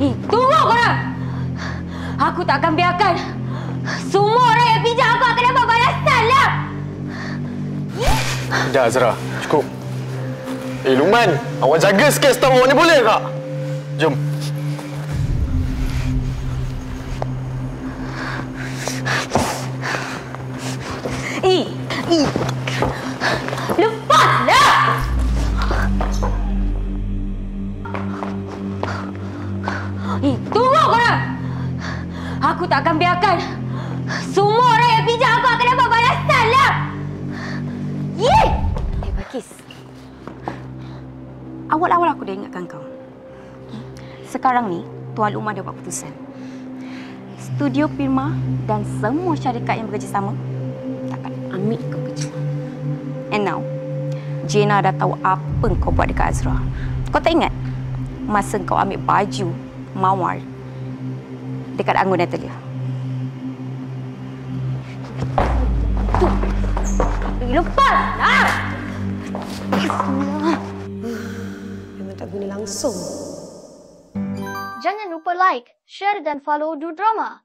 Tunggu korang! Aku tak akan biarkan semua orang yang pinjam aku akan dapat balasan lah! Dah Azra, cukup. Luqman, awak jaga sikit stok awak ni boleh tak? Jom. Lepaslah! Tunggu korang! Aku tak akan biarkan semua orang yang pinjam aku akan dapat balasan lah! Balkis, awal-awal aku dah ingatkan kau. Sekarang ni, Tuan Luqman dah buat keputusan. Studio Pirma dan semua syarikat yang bekerjasama takkan ambil kau kerja. And now, Jena dah tahu apa kau buat dekat Azra. Kau tak ingat masa kau ambil baju Mawar dekat Anggun Natalia? Lepaslah! Memang tak guna langsung. Jangan lupa like, share dan follow Du Drama.